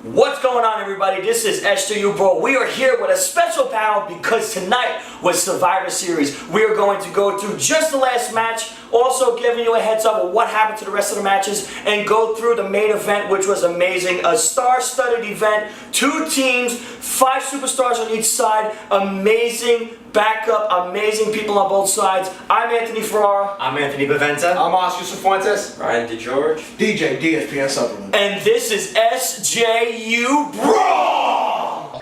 What's going on, everybody? This is SJU Brawl. We are here with a special panel because tonight was Survivor Series. We are going to go through just the last match, also giving you a heads up of what happened to the rest of the matches, and go through the main event, which was amazing. A star-studded event, 2 teams, 5 superstars on each side, amazing backup, amazing people on both sides. I'm Anthony Ferrara. I'm Anthony Baventa. I'm Oscar Cifuentes. Ryan DeGeorge. DJ DSPN Supplement. And this is SJU Brawl!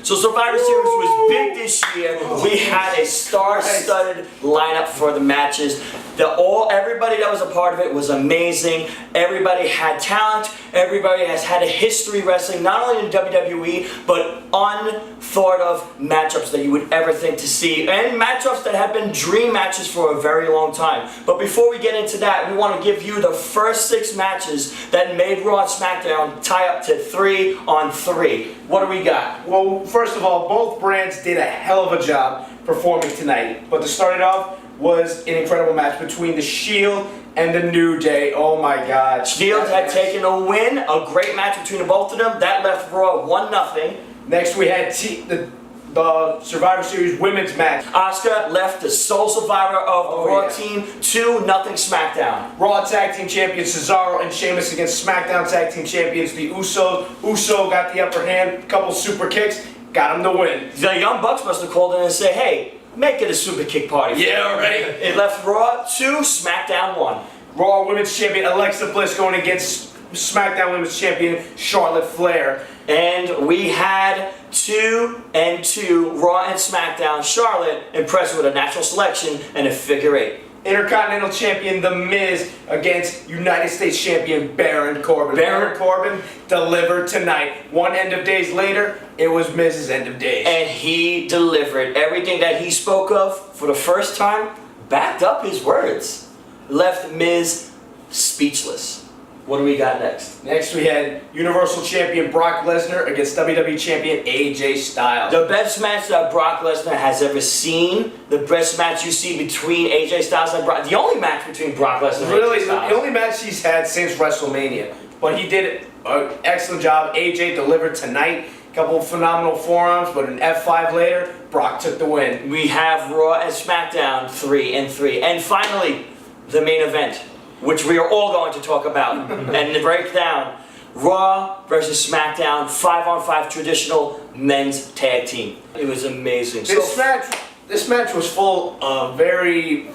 So Survivor Series was big this year. We had a star-studded lineup for the matches. Everybody that was a part of it was amazing. Everybody had talent. Everybody has had a history wrestling, not only in WWE, but unthought of matchups that you would ever think to see, and matchups that have been dream matches for a very long time. But before we get into that, we want to give you the first 6 matches that made Raw and SmackDown tie up to 3-on-3. What do we got? Well, first of all, both brands did a hell of a job performing tonight. But to start it off was an incredible match between The Shield and The New Day. Oh my God. Shield had taken a win, a great match between the both of them. That left Raw 1-0. Next we had the Survivor Series women's match. Asuka left the sole survivor of the Raw team, 2-0 SmackDown. Raw Tag Team Champions Cesaro and Sheamus against SmackDown Tag Team Champions the Usos. Uso got the upper hand, couple super kicks, got him the win. The Young Bucks must have called in and said, hey, make it a super kick party. Yeah, right. It left Raw 2, SmackDown 1. Raw Women's Champion Alexa Bliss going against SmackDown Women's Champion Charlotte Flair. And we had 2-2 Raw and SmackDown. Charlotte impressed with a natural selection and a figure 8. Intercontinental Champion The Miz against United States Champion Baron Corbin. Baron Corbin delivered tonight. 1 end of days later, it was Miz's end of days. And he delivered. Everything that he spoke of for the first time backed up his words. Left Miz speechless. What do we got next? Next we had Universal Champion Brock Lesnar against WWE Champion AJ Styles. The best match that Brock Lesnar has ever seen. The best match you see between AJ Styles and Brock. The only match between Brock Lesnar and Really, AJ Styles. the only match he's had since WrestleMania. But he did an excellent job. AJ delivered tonight. Couple of phenomenal forearms, but an F5 later, Brock took the win. We have Raw and SmackDown 3-3. And finally, the main event, which we are all going to talk about and break down. Raw versus SmackDown, 5-on-5 traditional men's tag team. It was amazing. This match was full of very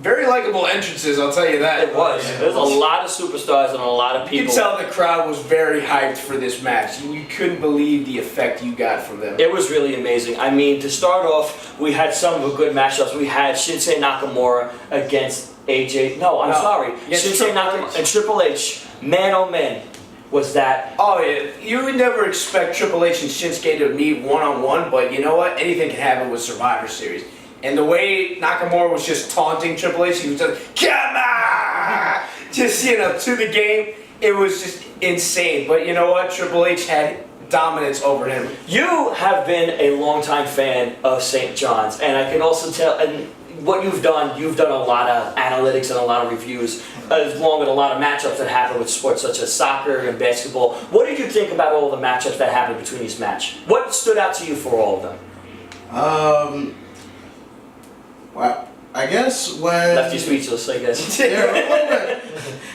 likable entrances, I'll tell you that. It was. There was a lot of superstars and a lot of people. You could tell the crowd was very hyped for this match. You couldn't believe the effect you got from them. It was really amazing. I mean, to start off, we had some of the good matchups. We had Shinsuke Nakamura against Shinsuke Nakamura and Triple H. Man, oh man, was that. Oh yeah, you would never expect Triple H and Shinsuke to meet one-on-one, but you know what? Anything can happen with Survivor Series. And the way Nakamura was just taunting Triple H, he was just, come on! Just, to the game, it was just insane. But you know what? Triple H had dominance over him. You have been a longtime fan of St. John's, and I can also tell, and what you've done a lot of analytics and a lot of reviews, along with a lot of matchups that happen with sports such as soccer and basketball. What did you think about all the matchups that happened between these matches? What stood out to you for all of them? Well, I guess when... Left you speechless, I guess. Yeah, a little bit.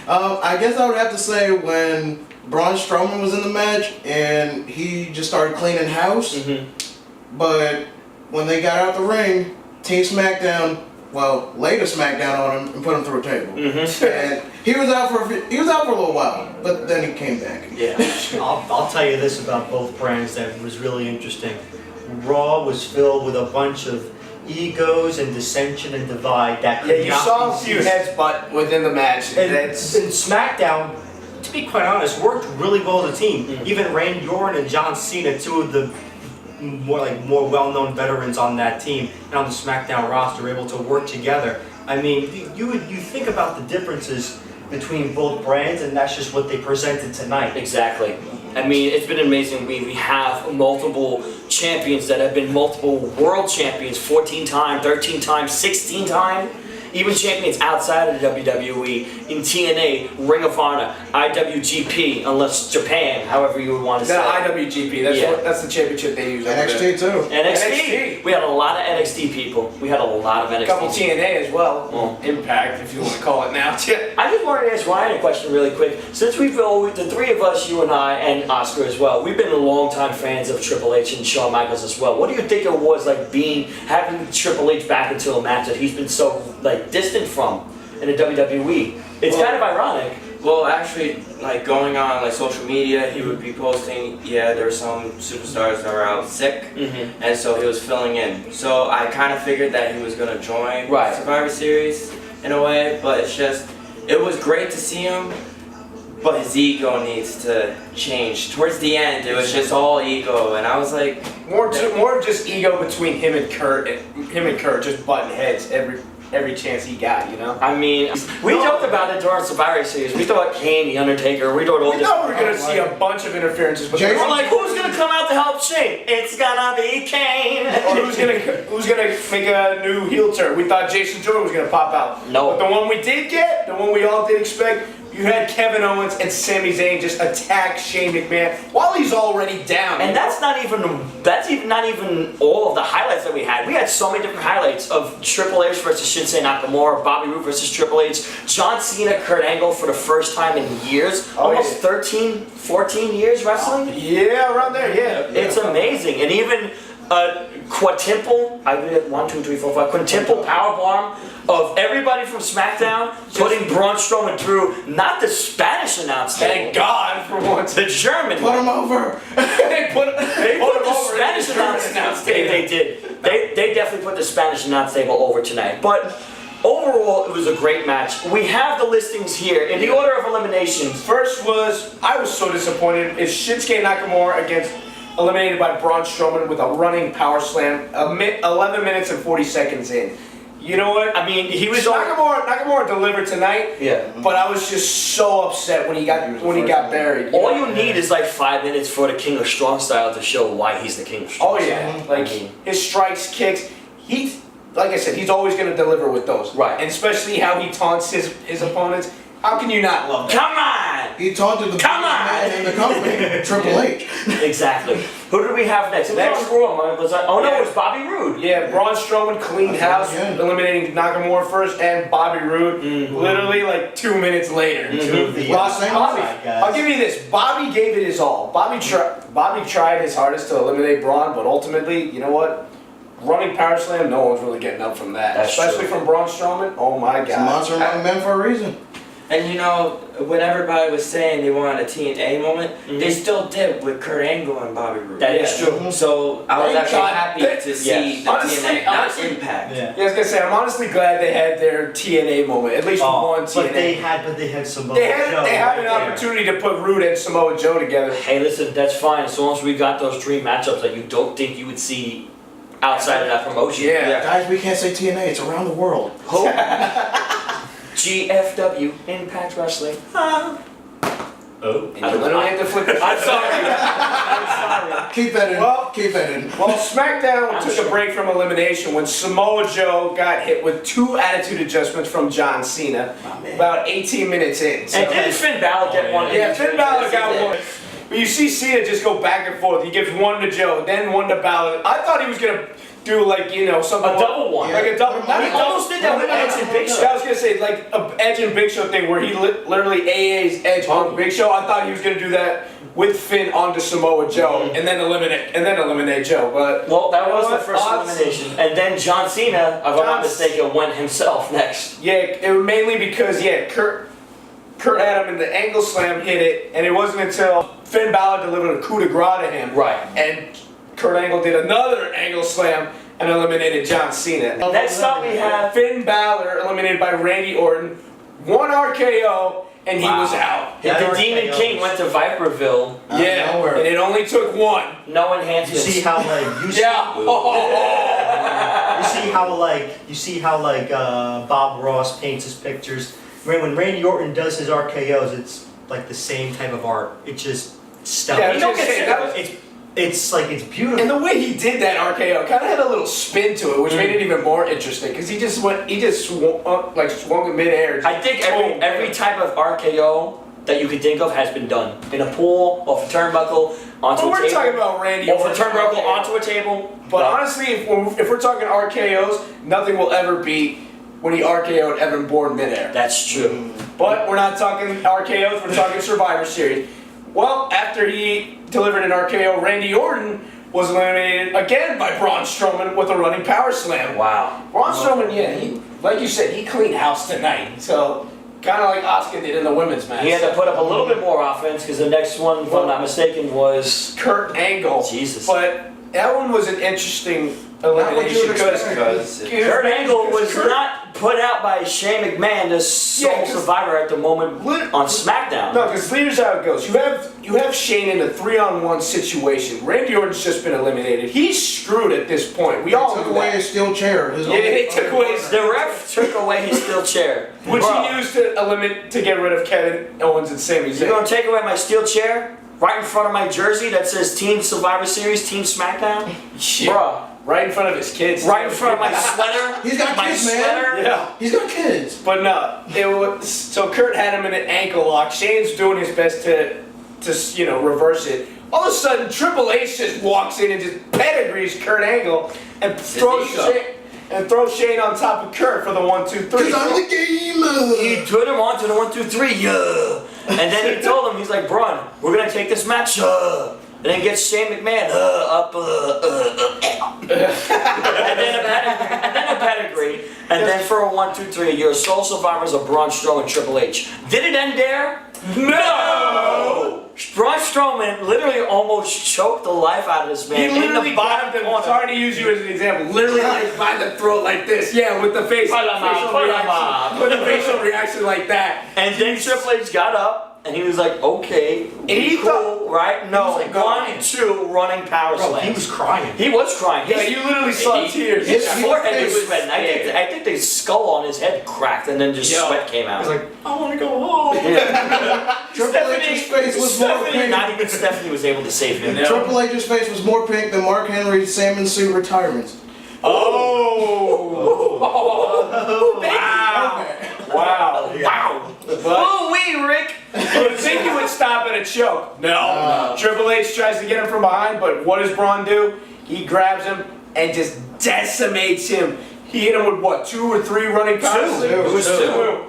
I guess I would have to say when Braun Strowman was in the match and he just started cleaning house. But when they got out the ring, Team Smackdown, laid a Smackdown on him and put him through a table. And he was out for a little while, but then he came back. Yeah. I'll tell you this about both brands that was really interesting. Raw was filled with a bunch of egos and dissension and divide that could you saw a few heads butt within the match. And SmackDown, to be quite honest, worked really well as a team. Even Randy Orton and John Cena, 2 of the more well-known veterans on that team and on the SmackDown roster, were able to work together. I mean, you think about the differences between both brands, and that's just what they presented tonight. Exactly. I mean, it's been amazing. We have multiple champions that have been multiple world champions, 14 times, 13 times, 16 times. even champions outside of the WWE, in TNA, Ring of Honor, IWGP, unless Japan, however you would want to say. The IWGP, that's the championship they use. NXT too. NXT. We had a lot of NXT people. We had a lot of NXT. A couple people. TNA as well. Well, Impact, if you want to call it now. I just wanted to ask Ryan a question really quick. Since we've always, the three of us, you and I, and Oscar as well, we've been longtime fans of Triple H and Shawn Michaels as well. What do you think it was like having Triple H back into a match that he's been so like distant from in the WWE? It's kind of ironic. Well, actually, like going on like social media, he would be posting, yeah, there were some superstars that were out sick, and so he was filling in. So I kind of figured that he was gonna join Survivor Series in a way, but it was great to see him, but his ego needs to change. Towards the end, it was just all ego, and I was like, more of just ego between him and Kurt just butting heads every chance he got, you know? I mean, we joked about it during Survivor Series. We thought Kane, The Undertaker, we thought all We thought we were going to see a bunch of interferences, but we're like, who's going to come out to help Shane? It's gonna be Kane. Or who's gonna make a new heel turn? We thought Jason Jordan was gonna pop out. No. But the one we did get, the one we all did expect, you had Kevin Owens and Sami Zayn just attack Shane McMahon while he's already down. And that's not even all of the highlights that we had. We had so many different highlights of Triple H versus Shinsuke Nakamura, Bobby Roode versus Triple H, John Cena, Kurt Angle for the first time in years, almost 13, 14 years wrestling. Yeah, around there, yeah. It's amazing, and even quintuple powerbomb of everybody from SmackDown, putting Braun Strowman through, not the Spanish announce table. Thank God for once. The German. Put him over. They put the Spanish announce table. They did. They definitely put the Spanish announce table over tonight. But overall, it was a great match. We have the listings here in the order of eliminations. First I was so disappointed. It's Shinsuke Nakamura eliminated by Braun Strowman with a running power slam, 11 minutes and 40 seconds in. You know what? I mean, he was Nakamura delivered tonight. Yeah. But I was just so upset when he got buried. All you need is like 5 minutes for the King of Strong Style to show why he's the King of Strong. Oh yeah, like his strikes, kicks. Like I said, he's always going to deliver with those. Right. And especially how he taunts his opponents. How can you not love that? Come on! He taunted the biggest man in the company, Triple H. Exactly. Who did we have next? Next Raw, it was Bobby Roode. Yeah, Braun Strowman cleaned house, eliminating Nakamura first and Bobby Roode. Literally like 2 minutes later. I'll give you this. Bobby gave it his all. Bobby tried his hardest to eliminate Braun, but ultimately, you know what? Running power slam, no one's really getting up from that. Especially from Braun Strowman. Oh my God. It's a monster among men for a reason. and you know, when everybody was saying they wanted a TNA moment, they still did with Kurt Angle and Bobby Roode. That is true. So I was actually happy to see the TNA, not honestly, Impact. Yeah, I was gonna say, I'm honestly glad they had their TNA moment, at least one TNA. But they had Samoa They Joe. had an opportunity to put Roode and Samoa Joe together. Hey, listen, that's fine as long as we got those dream matchups that you don't think you would see outside of that promotion. Yeah. Guys, we can't say TNA, it's around the world. GFW, Impact Wrestling. Oh. And you literally have to flip it. I'm sorry. I'm sorry. Keep that in. Well, keep that in. Well, SmackDown took a break from elimination when Samoa Joe got hit with 2 attitude adjustments from John Cena about 18 minutes in. So. And didn't Finn Balor get one? Yeah, Finn Balor got one. But you see Cena just go back and forth. He gives one to Joe, then one to Balor. I thought he was going to do like, you know, something. A double one. Like a double. He almost did that with Edge and Big Show. I was going to say, like a Edge and Big Show thing where he literally AA's Edge on Big Show. I thought he was going to do that with Finn onto Samoa Joe and then eliminate Joe. But well, that was the first elimination. And then John Cena, if I'm not mistaken, went himself next. Yeah, it was mainly because, Kurt had him in the angle slam, hit it, and it wasn't until Finn Balor delivered a coup de grace to him. Right. And Kurt Angle did another angle slam and eliminated John Cena. Next up we have Finn Balor eliminated by Randy Orton, 1 RKO, and he was out. the Demon King went to Viperville. Yeah, nowhere. and it only took 1. No You enhancements. see how like you see how Bob Ross paints his pictures. When Randy Orton does his RKO's, it's like the same type of art. It's just stuff. Yeah, You don't get Say, sick that of was- it. it's beautiful. And the way he did that RKO kind of had a little spin to it, which made it even more interesting because he just swung in midair. I think every type of RKO that you could think of has been done in a pool, off a turnbuckle, onto a we're table. talking about Randy Off a Orton turnbuckle, RKO. onto a table. But honestly, if we're talking RKOs, nothing will ever beat when he RKO'd Evan Bourne midair. That's true. But we're not talking RKOs, we're talking Survivor Series. Well, after he delivered an RKO, Randy Orton was eliminated again by Braun Strowman with a running power slam. Wow. Braun Strowman, he, like you said, he cleaned house tonight. So, kind of like Asuka did in the women's match. He had to put up a little bit more offense because the next one, if I'm not mistaken, was Kurt Angle. Jesus. But that one was an interesting elimination because Kurt Angle was not put out by Shane McMahon, the sole survivor at the moment on SmackDown. No, because here's how it goes. You have Shane in a 3-on-1 situation. Randy Orton's just been eliminated. He's screwed at this point. We all took knew away that. his steel chair. They took away his, The ref took away his steel chair. which Bro, he used to get rid of Kevin Owens and Sami you're Zayn. gonna take away my steel chair right in front of my jersey that says Team Survivor Series, Team Smackdown? Bruh. Right in front of his kids. Right in front of my sweater. He's got my kids, man. sweater. Yeah. He's got kids. But no, it was so Kurt had him in an ankle lock. Shane's doing his best to reverse it. All of a sudden, Triple H just walks in and just pedigrees Kurt Angle and throws Shane on top of Kurt for the 1-2-3. Because I'm the gamer. He put him on to the 1, 2, 3, yeah. And then he told him, he's like, Braun, we're gonna take this match, and then gets Shane McMahon up, and then a pedigree, and then for a 1, 2, 3, you're sole survivors of Braun Strowman and Triple H. Did it end there? No! Braun Strowman literally almost choked the life out of this man. He in literally the bottom grabbed him. corner. Sorry to use you as an example. Literally like by the throat like this. Yeah, with the facial reaction. With the facial reaction like that. And then Triple H got up. And he was like, okay, he cool, right? No, he was like 1, crying. 2 running power Bro, slams. he was crying. He was crying. Yeah, you literally saw tears. His Yeah. forehead was It was sweating. I think the skull on his head cracked and then just sweat came out. He was like, I want to go home. Triple H's face was more pink. Not even Stephanie was able to save him. Triple H's face was more pink than Mark Henry's salmon suit retirement. Wow. Wow. Oh, wee, Rick! You'd think he would stop at a choke. No. Triple H tries to get him from behind, but what does Braun do? He grabs him and just decimates him. He hit him with what, 2 or 3 running power slams? It was 2.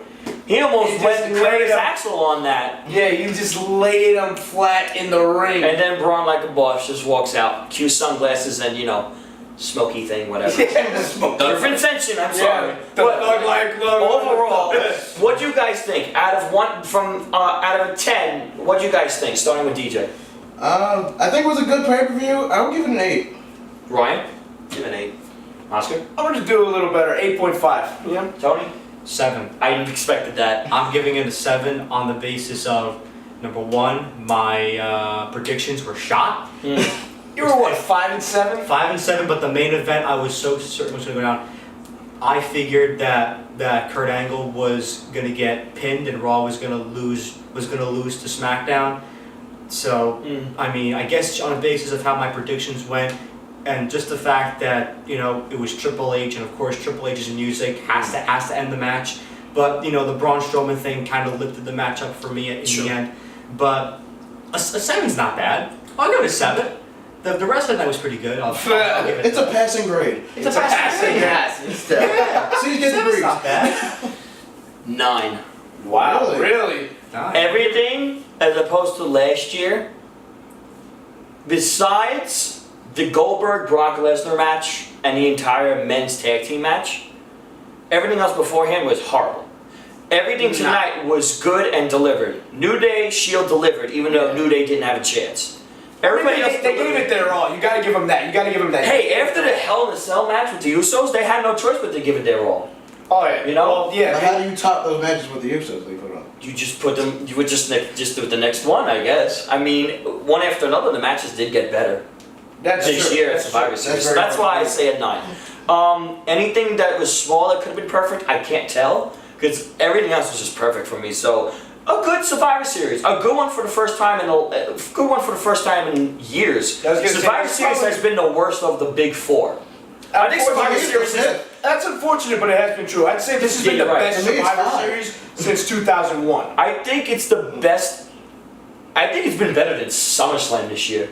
He almost He went just and cleared his laid him. axle on that. Yeah, he just laid him flat in the ring. And then Braun, like a boss, just walks out. Cue sunglasses and, smoky thing, whatever. Different tension, I'm sorry. Yeah, the thug like look. Overall, what do you guys think? Out of 10, what do you guys think? Starting with DJ. I think it was a good pay-per-view. I would give it an 8. Ryan? Give it an 8. Oscar? I'm gonna do a little better, 8.5. Yeah. Tony? 7. I expected that. I'm giving it a 7 on the basis of, number 1, my predictions were shot. You were what, 5 and 7? 5 and 7, but the main event I was so certain was going to go down. I figured that Kurt Angle was going to get pinned and Raw was going to lose to SmackDown. So I mean, I guess on the basis of how my predictions went, and just the fact that it was Triple H, and of course Triple H's music has to end the match. But the Braun Strowman thing kind of lifted the match up for me in the end. But a 7's not bad. I'll give it a 7. The rest of the night was pretty good. I'll give it. It's a passing grade. It's a passing grade. Yeah. See, you get Seven's degrees. not bad. 9. Wow, really? Everything, as opposed to last year, besides the Goldberg-Brock Lesnar match and the entire men's tag team match, everything else beforehand was horrible. Everything tonight was good and delivered. New Day, Shield delivered, even though New Day didn't have a chance. Everybody else they gave it their all. You gotta give them that. Hey, after the Hell in a Cell match with the Usos, they had no choice but to give it their all. Oh yeah. Well, yeah. But how do you top those matches with the Usos they put on? You just put them. You would just do the next one, I guess. I mean, one after another, the matches did get better That's this true. year at That's Survivor true. Series. So very that's why I say a 9. Anything that was small that could have been perfect, I can't tell because everything else was just perfect for me. So a good Survivor Series, a good one for the first time in years. I was gonna say, Survivor that's Series probably- has been the worst of the big four. I think Survivor Series is. That's unfortunate, but it has been true. I'd say this has been Yeah, the you're right. best To me, it's Survivor fine. Series since 2001. I think it's the best. I think it's been better than SummerSlam this year.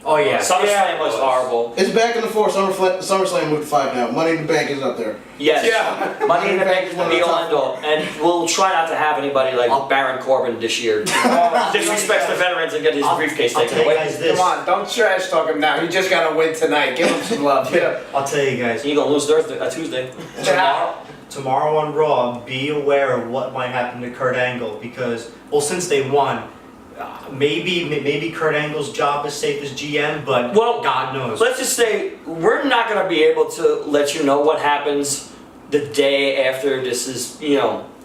Oh yeah. SummerSlam was horrible. It's back in the 4. SummerSlam moved to 5 now. Money in the Bank is up there. Yes. Yeah. Money in the Bank is the be all end all. And we'll try not to have anybody like Baron Corbin this year. Disrespects the veterans and get his briefcase I'll taken tell you away. guys this. Come on, don't trash talk him now. He just got to win tonight. Give him some love. Yeah. I'll tell you guys. You're gonna lose Tuesday. Tomorrow on Raw, be aware of what might happen to Kurt Angle because, well, since they won, maybe Kurt Angle's job is safe as GM, but Well, God knows. Let's just say we're not gonna be able to let you know what happens the day after this is,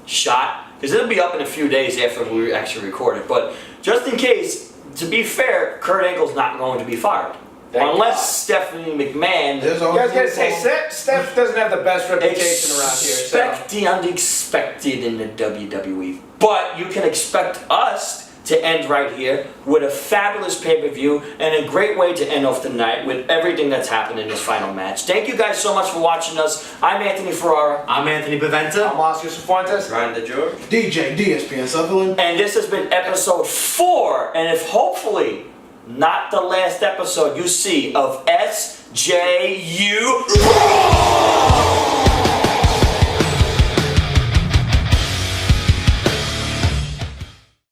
shot, because it'll be up in a few days after we actually record it. But just in case, to be fair, Kurt Angle's not going to be fired. Thank Unless God. Stephanie McMahon There's I always was gonna say Steph doesn't have the best reputation around here. So. expect the unexpected in the WWE. But you can expect us to end right here with a fabulous pay-per-view and a great way to end off the night with everything that's happened in this final match. Thank you guys so much for watching us. I'm Anthony Ferrara. I'm Anthony Baventa. I'm Oscar Cifuentes. Ryan the George. DJ DSPN Sutherland. And this has been episode 4, and if hopefully not the last episode you see of SJU.